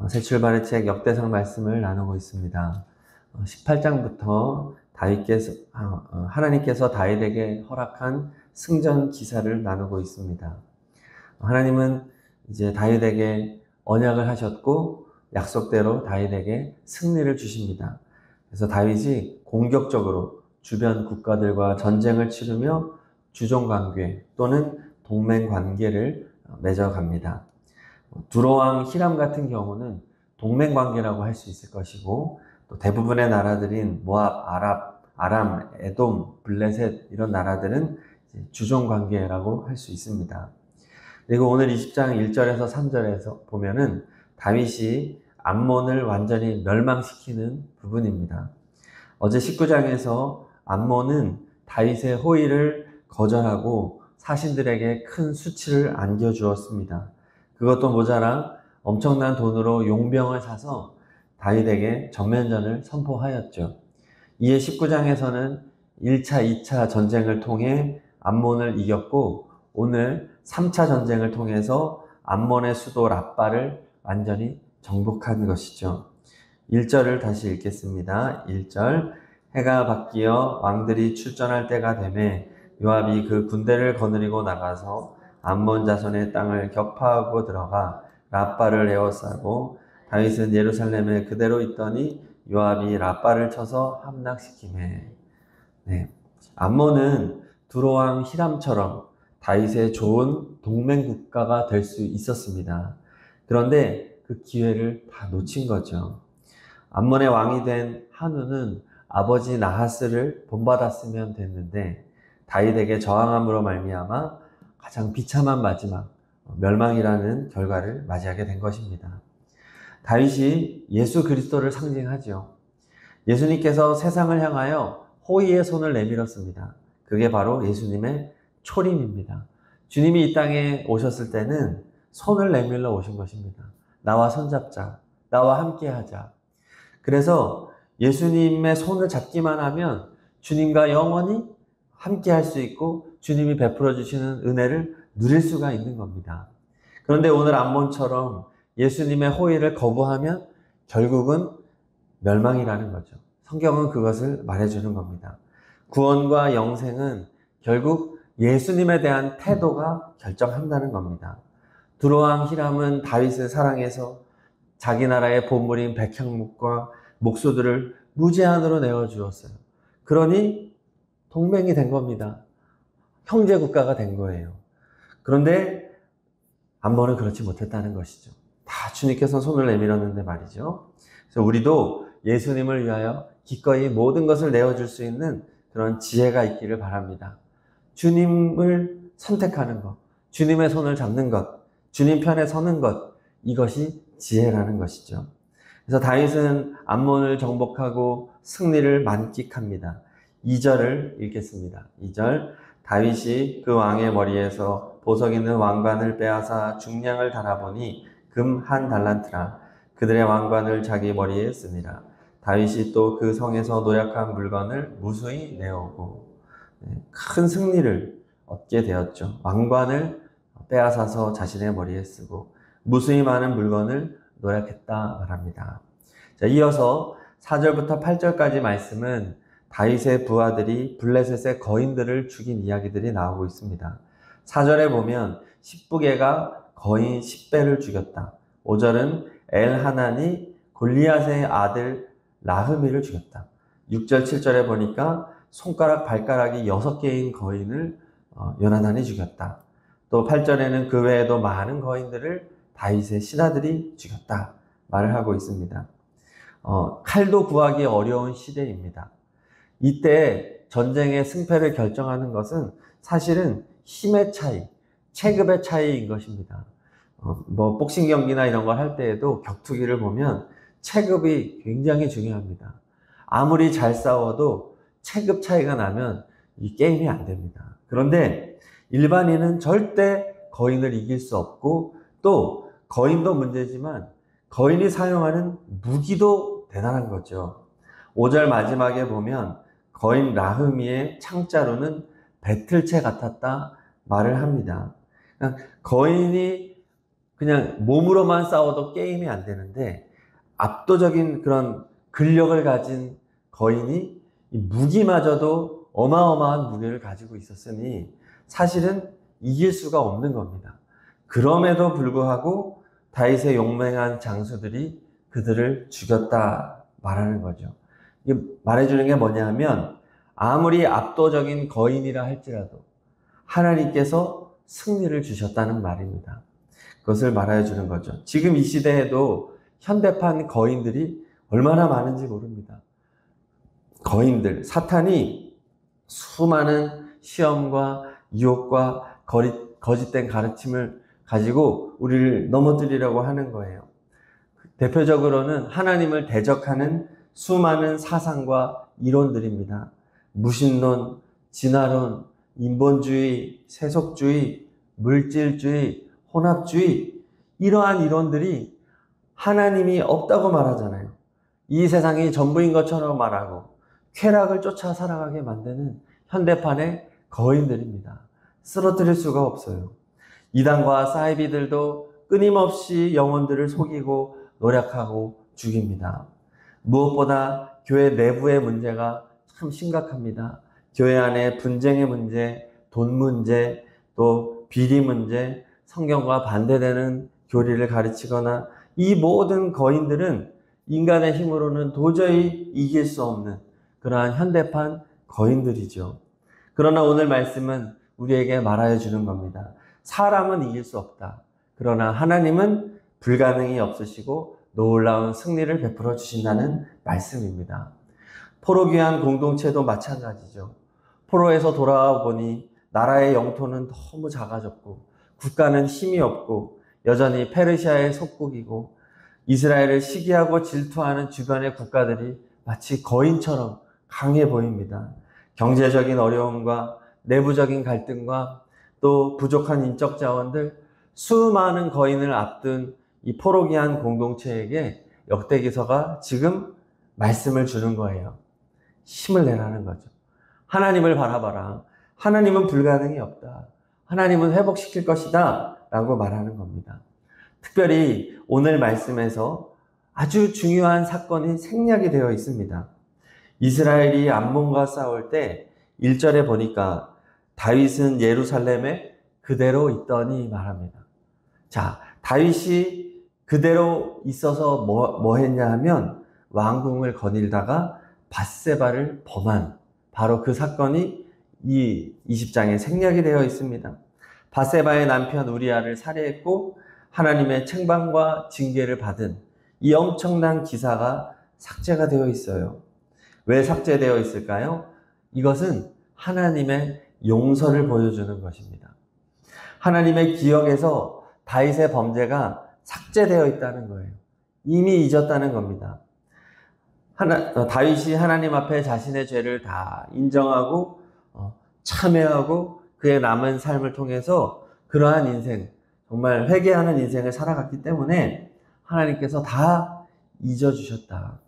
새 출발의 책 역대상 말씀을 나누고 있습니다. 18장부터 하나님께서 다윗에게 허락한 승전 기사를 나누고 있습니다. 하나님은 이제 다윗에게 언약을 하셨고 약속대로 다윗에게 승리를 주십니다. 그래서 다윗이 공격적으로 주변 국가들과 전쟁을 치르며 주종관계 또는 동맹관계를 맺어갑니다. 두로왕 히람 같은 경우는 동맹관계라고 할 수 있을 것이고, 또 대부분의 나라들인 모압, 아람, 에돔, 블레셋 이런 나라들은 주종관계라고 할 수 있습니다. 그리고 오늘 20장 1절에서 3절에서 보면은 다윗이 암몬을 완전히 멸망시키는 부분입니다. 어제 19장에서 암몬은 다윗의 호의를 거절하고 사신들에게 큰 수치를 안겨주었습니다. 그것도 모자라 엄청난 돈으로 용병을 사서 다윗에게 전면전을 선포하였죠. 이에 19장에서는 1차, 2차 전쟁을 통해 암몬을 이겼고, 오늘 3차 전쟁을 통해서 암몬의 수도 랍바를 완전히 정복한 것이죠. 1절을 다시 읽겠습니다. 1절, 해가 바뀌어 왕들이 출전할 때가 되매 요압이 그 군대를 거느리고 나가서 암몬 자손의 땅을 격파하고 들어가 랍바를 에워싸고, 다윗은 예루살렘에 그대로 있더니 요압이 랍바를 쳐서 함락시키매. 암몬은 두로왕 히람처럼 다윗의 좋은 동맹 국가가 될 수 있었습니다. 그런데 그 기회를 다 놓친 거죠. 암몬의 왕이 된 한우는 아버지 나하스를 본받았으면 됐는데 다윗에게 저항함으로 말미암아 가장 비참한 마지막, 멸망이라는 결과를 맞이하게 된 것입니다. 다윗이 예수 그리스도를 상징하죠. 예수님께서 세상을 향하여 호의의 손을 내밀었습니다. 그게 바로 예수님의 초림입니다. 주님이 이 땅에 오셨을 때는 손을 내밀러 오신 것입니다. 나와 손잡자, 나와 함께하자. 그래서 예수님의 손을 잡기만 하면 주님과 영원히 함께할 수 있고 주님이 베풀어 주시는 은혜를 누릴 수가 있는 겁니다. 그런데 오늘 암몬처럼 예수님의 호의를 거부하면 결국은 멸망이라는 거죠. 성경은 그것을 말해주는 겁니다. 구원과 영생은 결국 예수님에 대한 태도가 결정한다는 겁니다. 두로왕 히람은 다윗을 사랑해서 자기 나라의 보물인 백향목과 목소들을 무제한으로 내어주었어요. 그러니 동맹이 된 겁니다. 형제 국가가 된 거예요. 그런데 암몬은 그렇지 못했다는 것이죠. 다 주님께서 손을 내밀었는데 말이죠. 그래서 우리도 예수님을 위하여 기꺼이 모든 것을 내어줄 수 있는 그런 지혜가 있기를 바랍니다. 주님을 선택하는 것, 주님의 손을 잡는 것, 주님 편에 서는 것, 이것이 지혜라는 것이죠. 그래서 다윗은 암몬을 정복하고 승리를 만끽합니다. 2절을 읽겠습니다. 2절, 다윗이 그 왕의 머리에서 보석 있는 왕관을 빼앗아 중량을 달아보니 금 한 달란트라. 그들의 왕관을 자기 머리에 쓰니라. 다윗이 또 그 성에서 노략한 물건을 무수히 내오고, 큰 승리를 얻게 되었죠. 왕관을 빼앗아서 자신의 머리에 쓰고 무수히 많은 물건을 노략했다 말합니다. 자, 이어서 4절부터 8절까지 말씀은 다윗의 부하들이 블레셋의 거인들을 죽인 이야기들이 나오고 있습니다. 4절에 보면 십부개가 거인 10배를 죽였다. 5절은 엘하난이 골리앗의 아들 라흐미를 죽였다. 6절 7절에 보니까 손가락 발가락이 6개인 거인을 요나단이 죽였다. 또 8절에는 그 외에도 많은 거인들을 다윗의 신하들이 죽였다 말을 하고 있습니다. 칼도 구하기 어려운 시대입니다. 이때 전쟁의 승패를 결정하는 것은 사실은 힘의 차이, 체급의 차이인 것입니다. 복싱 경기나 이런 걸 할 때에도 격투기를 보면 체급이 굉장히 중요합니다. 아무리 잘 싸워도 체급 차이가 나면 이 게임이 안 됩니다. 그런데 일반인은 절대 거인을 이길 수 없고, 또 거인도 문제지만 거인이 사용하는 무기도 대단한 거죠. 5절 마지막에 보면 거인 라흐미의 창자루는 배틀채 같았다 말을 합니다. 거인이 그냥 몸으로만 싸워도 게임이 안 되는데 압도적인 그런 근력을 가진 거인이 이 무기마저도 어마어마한 무게를 가지고 있었으니 사실은 이길 수가 없는 겁니다. 그럼에도 불구하고 다윗의 용맹한 장수들이 그들을 죽였다 말하는 거죠. 이게 말해주는 게 뭐냐면 아무리 압도적인 거인이라 할지라도 하나님께서 승리를 주셨다는 말입니다. 그것을 말해 주는 거죠. 지금 이 시대에도 현대판 거인들이 얼마나 많은지 모릅니다. 거인들, 사탄이 수많은 시험과 유혹과 거짓된 가르침을 가지고 우리를 넘어뜨리려고 하는 거예요. 대표적으로는 하나님을 대적하는 수많은 사상과 이론들입니다. 무신론, 진화론, 인본주의, 세속주의, 물질주의, 혼합주의, 이러한 이론들이 하나님이 없다고 말하잖아요. 이 세상이 전부인 것처럼 말하고 쾌락을 쫓아 살아가게 만드는 현대판의 거인들입니다. 쓰러뜨릴 수가 없어요. 이단과 사이비들도 끊임없이 영혼들을 속이고 노력하고 죽입니다. 무엇보다 교회 내부의 문제가 참 심각합니다. 교회 안에 분쟁의 문제, 돈 문제, 또 비리 문제, 성경과 반대되는 교리를 가르치거나 이 모든 거인들은 인간의 힘으로는 도저히 이길 수 없는 그러한 현대판 거인들이죠. 그러나 오늘 말씀은 우리에게 말하여 주는 겁니다. 사람은 이길 수 없다. 그러나 하나님은 불가능이 없으시고 놀라운 승리를 베풀어 주신다는 말씀입니다. 포로귀한 공동체도 마찬가지죠. 포로에서 돌아와 보니 나라의 영토는 너무 작아졌고 국가는 힘이 없고 여전히 페르시아의 속국이고 이스라엘을 시기하고 질투하는 주변의 국가들이 마치 거인처럼 강해 보입니다. 경제적인 어려움과 내부적인 갈등과 또 부족한 인적 자원들, 수많은 거인을 앞둔 이 포로기한 공동체에게 역대기서가 지금 말씀을 주는 거예요. 힘을 내라는 거죠. 하나님을 바라봐라. 하나님은 불가능이 없다. 하나님은 회복시킬 것이다. 라고 말하는 겁니다. 특별히 오늘 말씀에서 아주 중요한 사건이 생략이 되어 있습니다. 이스라엘이 암몬과 싸울 때 1절에 보니까 다윗은 예루살렘에 그대로 있더니 말합니다. 자, 다윗이 그대로 있어서 뭐 했냐 하면 왕궁을 거닐다가 밧세바를 범한 바로 그 사건이 이 20장에 생략이 되어 있습니다. 밧세바의 남편 우리아를 살해했고 하나님의 책망과 징계를 받은 이 엄청난 기사가 삭제가 되어 있어요. 왜 삭제되어 있을까요? 이것은 하나님의 용서를 보여주는 것입니다. 하나님의 기억에서 다윗의 범죄가 삭제되어 있다는 거예요. 이미 잊었다는 겁니다. 다윗이 하나님 앞에 자신의 죄를 다 인정하고 참회하고 그의 남은 삶을 통해서 그러한 인생, 정말 회개하는 인생을 살아갔기 때문에 하나님께서 다 잊어주셨다.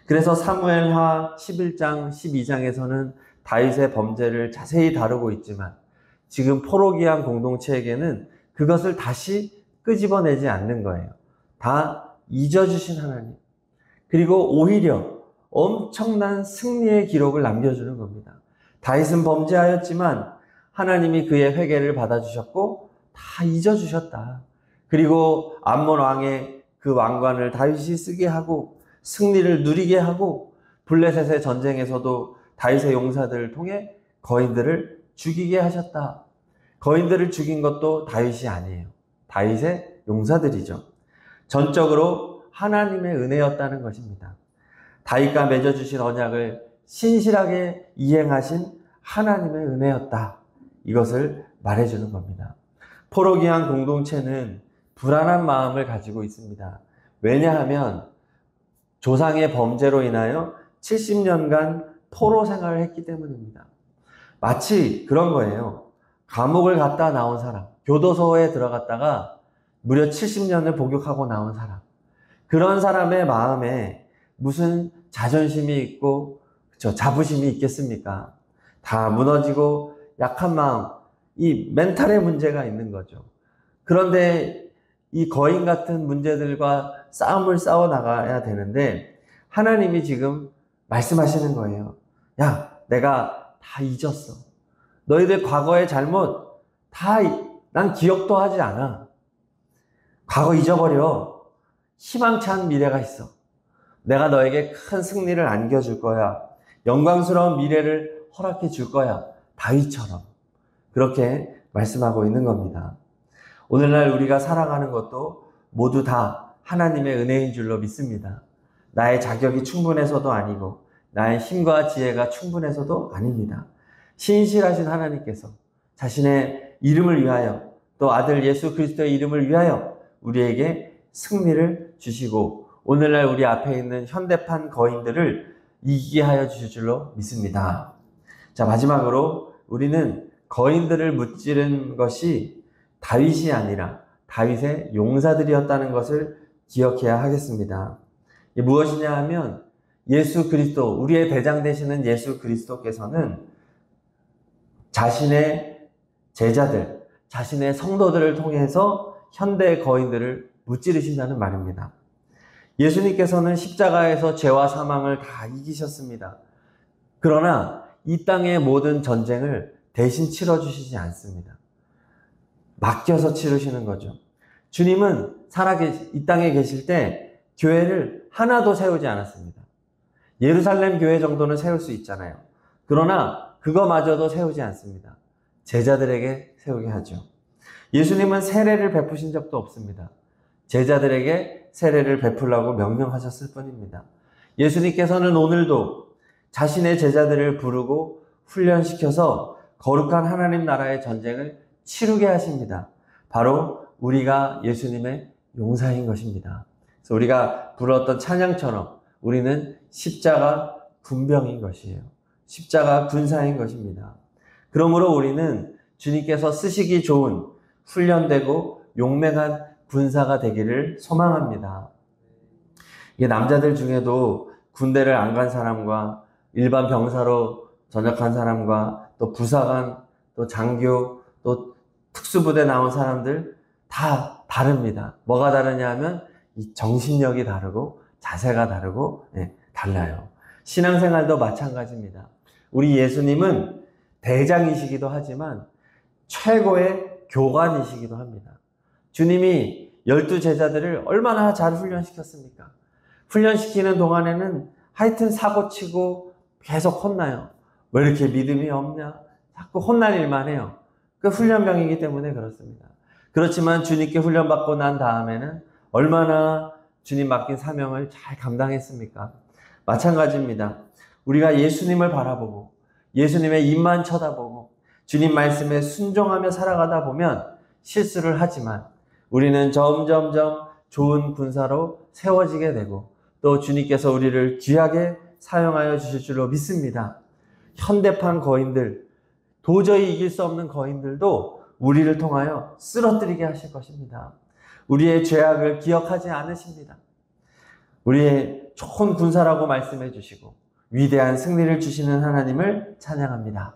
그래서 사무엘하 11장, 12장에서는 다윗의 범죄를 자세히 다루고 있지만 지금 포로기한 공동체에게는 그것을 다시 끄집어내지 않는 거예요. 다 잊어주신 하나님. 그리고 오히려 엄청난 승리의 기록을 남겨주는 겁니다. 다윗은 범죄하였지만 하나님이 그의 회개를 받아주셨고 다 잊어주셨다. 그리고 암몬 왕의 그 왕관을 다윗이 쓰게 하고 승리를 누리게 하고 블레셋의 전쟁에서도 다윗의 용사들을 통해 거인들을 죽이게 하셨다. 거인들을 죽인 것도 다윗이 아니에요. 다윗의 용사들이죠. 전적으로 하나님의 은혜였다는 것입니다. 다윗과 맺어주신 언약을 신실하게 이행하신 하나님의 은혜였다. 이것을 말해주는 겁니다. 포로기한 공동체는 불안한 마음을 가지고 있습니다. 왜냐하면 조상의 범죄로 인하여 70년간 포로 생활을 했기 때문입니다. 마치 그런 거예요. 감옥을 갔다 나온 사람, 교도소에 들어갔다가 무려 70년을 복역하고 나온 사람. 그런 사람의 마음에 무슨 자존심이 있고 자부심이 있겠습니까? 다 무너지고 약한 마음, 이 멘탈의 문제가 있는 거죠. 그런데 이 거인 같은 문제들과 싸움을 싸워 나가야 되는데 하나님이 지금 말씀하시는 거예요. 야, 내가 다 잊었어. 너희들 과거의 잘못 다 난 기억도 하지 않아. 과거 잊어버려. 희망찬 미래가 있어. 내가 너에게 큰 승리를 안겨줄 거야. 영광스러운 미래를 허락해 줄 거야. 다윗처럼. 그렇게 말씀하고 있는 겁니다. 오늘날 우리가 살아가는 것도 모두 다 하나님의 은혜인 줄로 믿습니다. 나의 자격이 충분해서도 아니고 나의 힘과 지혜가 충분해서도 아닙니다. 신실하신 하나님께서 자신의 이름을 위하여 또 아들 예수 그리스도의 이름을 위하여 우리에게 승리를 주시고 오늘날 우리 앞에 있는 현대판 거인들을 이기게 하여 주실 줄로 믿습니다. 자, 마지막으로 우리는 거인들을 무찌른 것이 다윗이 아니라 다윗의 용사들이었다는 것을 기억해야 하겠습니다. 이게 무엇이냐 하면 예수 그리스도, 우리의 대장 되시는 예수 그리스도께서는 자신의 제자들, 자신의 성도들을 통해서 현대 거인들을 무찌르신다는 말입니다. 예수님께서는 십자가에서 죄와 사망을 다 이기셨습니다. 그러나 이 땅의 모든 전쟁을 대신 치러주시지 않습니다. 맡겨서 치르시는 거죠. 주님은 이 땅에 계실 때 교회를 하나도 세우지 않았습니다. 예루살렘 교회 정도는 세울 수 있잖아요. 그러나 그거마저도 세우지 않습니다. 제자들에게 세우게 하죠. 예수님은 세례를 베푸신 적도 없습니다. 제자들에게 세례를 베풀라고 명령하셨을 뿐입니다. 예수님께서는 오늘도 자신의 제자들을 부르고 훈련시켜서 거룩한 하나님 나라의 전쟁을 치르게 하십니다. 바로 우리가 예수님의 용사인 것입니다. 그래서 우리가 불렀던 찬양처럼 우리는 십자가 군병인 것이에요. 십자가 군사인 것입니다. 그러므로 우리는 주님께서 쓰시기 좋은 훈련되고 용맹한 군사가 되기를 소망합니다. 이게 남자들 중에도 군대를 안 간 사람과 일반 병사로 전역한 사람과 또 부사관, 또 장교, 또 특수부대 나온 사람들 다 다릅니다. 뭐가 다르냐 하면 이 정신력이 다르고 자세가 다르고 달라요. 신앙생활도 마찬가지입니다. 우리 예수님은 대장이시기도 하지만 최고의 교관이시기도 합니다. 주님이 12제자들을 얼마나 잘 훈련시켰습니까? 훈련시키는 동안에는 하여튼 사고치고 계속 혼나요. 왜 이렇게 믿음이 없냐? 자꾸 혼날 일만 해요. 그 훈련병이기 때문에 그렇습니다. 그렇지만 주님께 훈련받고 난 다음에는 얼마나 주님 맡긴 사명을 잘 감당했습니까? 마찬가지입니다. 우리가 예수님을 바라보고 예수님의 입만 쳐다보고 주님 말씀에 순종하며 살아가다 보면 실수를 하지만 우리는 점점점 좋은 군사로 세워지게 되고 또 주님께서 우리를 귀하게 사용하여 주실 줄로 믿습니다. 현대판 거인들, 도저히 이길 수 없는 거인들도 우리를 통하여 쓰러뜨리게 하실 것입니다. 우리의 죄악을 기억하지 않으십니다. 우리의 좋은 군사라고 말씀해 주시고 위대한 승리를 주시는 하나님을 찬양합니다.